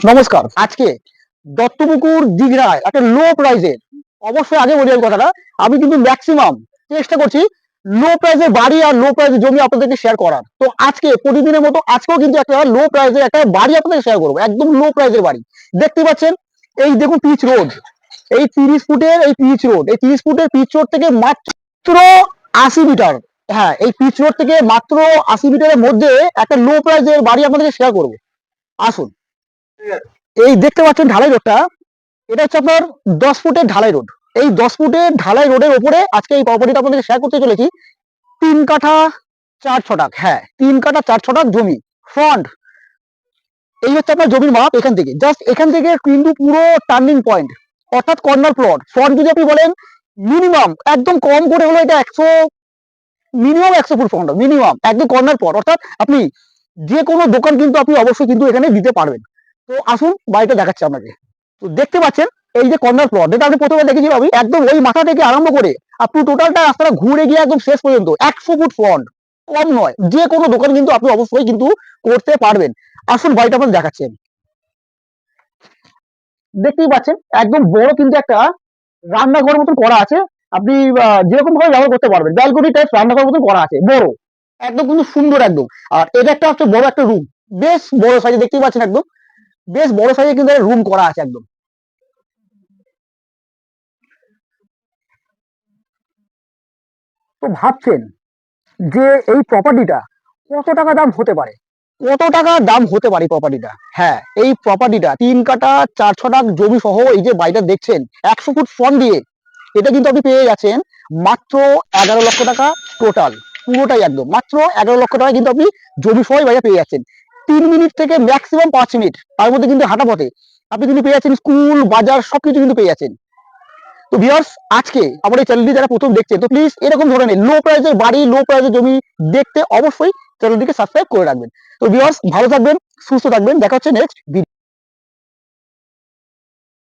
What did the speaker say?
নমস্কার। আজকে দত্তপুকুর দিঘরায় একটা লো প্রাইজের, অবশ্যই আগে বলি এই কথাটা, আমি কিন্তু ম্যাক্সিমাম চেষ্টা করছি লো প্রাইজের বাড়ি আর লো প্রাইজের জমি আপনাদেরকে শেয়ার করার। তো আজকে প্রতিদিনের মতো আজকেও কিন্তু একটা লো প্রাইজের একটা বাড়ি আপনাদের শেয়ার করবো, একদম লো প্রাইজের বাড়ি। দেখতে পাচ্ছেন, এই দেখুন পিচ রোড, এই 30 ফুটের এই পিচ রোড, এই 30 ফুটের পিচ রোড থেকে মাত্র 80 মিটার, হ্যাঁ এই পিচ রোড থেকে মাত্র 80 মিটারের মধ্যে একটা লো প্রাইজের বাড়ি আপনাদেরকে শেয়ার করবো। আসুন। এই দেখতে পাচ্ছেন ঢালাই রোডটা, এটা হচ্ছে আপনার 10 ফুটের ঢালাই রোড। এই 10 ফুটের ঢালাই রোডের ওপরে আজকে এই প্রপার্টিটা আপনাদের শেয়ার করতে চলেছি। 3 কাঠা 4 ছটাক, হ্যাঁ 3 কাঠা 4 ছটাক জমি ফ্রন্ট। এই হচ্ছে আপনার জমির মাপ। এখান থেকে জাস্ট এখান থেকে কিন্তু পুরো টার্নিং পয়েন্ট, অর্থাৎ কর্নার প্লট। ফ্রন্ট যদি আপনি বলেন মিনিমাম একদম কম করে হলো এটা 100 ফুট ফ্রন্ট, মিনিমাম একদম কর্নার প্লট, অর্থাৎ আপনি যে কোনো দোকান কিন্তু আপনি অবশ্যই কিন্তু এখানে দিতে পারবেন। তো আসুন বাড়িটা দেখাচ্ছি আপনাকে। তো দেখতে পাচ্ছেন এই যে কর্নার প্লট, যেটা আপনি প্রথমে দেখেছিলাম, আমি একদম ওই মাথা থেকে আরম্ভ করে আপনি টোটালটা রাস্তাটা ঘুরে গিয়ে একদম শেষ পর্যন্ত 100 ফুট ফ্রন্ট, কম নয়। যে কোনো দোকান কিন্তু আপনি অবশ্যই কিন্তু করতে পারবেন। আসুন বাড়িটা আপনাদের দেখাচ্ছেন। দেখতেই পাচ্ছেন একদম বড় কিন্তু একটা রান্নাঘর মতন করা আছে। আপনি যেরকম ভাবে ব্যবহার করতে পারবেন, ব্যালকনি টাইপ রান্নাঘর মতন করা আছে, বড় একদম কিন্তু সুন্দর একদম। আর এটা একটা হচ্ছে বড় একটা রুম, বেশ বড় সাইজে দেখতেই পাচ্ছেন, একদম বেশ বড় সাইজে কিন্তু রুম করা আছে একদম। তো ভাবছেন যে এই প্রপার্টিটা কত টাকা দাম হতে পারে, কত টাকা দাম হতে পারে প্রপার্টিটা? হ্যাঁ, এই প্রপার্টিটা 3 কাঠা 4 ছটাক জমি সহ এই যে বাড়িটা দেখছেন 100 ফুট ফ্রন্ট দিয়ে, এটা কিন্তু আপনি পেয়ে যাচ্ছেন মাত্র 11 লক্ষ টাকা টোটাল, পুরোটাই একদম মাত্র 11 লক্ষ টাকা কিন্তু আপনি জমি সহ এই বাড়িটা পেয়ে যাচ্ছেন। 3 মিনিট থেকে ম্যাক্সিমাম 5 মিনিট তার মধ্যে কিন্তু হাঁটা পথে আপনি কিন্তু পেয়ে যাচ্ছেন স্কুল, বাজার সবকিছু কিন্তু পেয়ে যাচ্ছেন। তো ভিউয়ার্স, আজকে আমার এই চ্যানেলটি যারা প্রথম দেখছেন, তো প্লিজ এরকম ধরনের লো প্রাইসের বাড়ি, লো প্রাইসের জমি দেখতে অবশ্যই চ্যানেলটিকে সাবস্ক্রাইব করে রাখবেন। তো ভিউয়ার্স, ভালো থাকবেন, সুস্থ থাকবেন, দেখা হচ্ছে নেক্সট ভিডিও।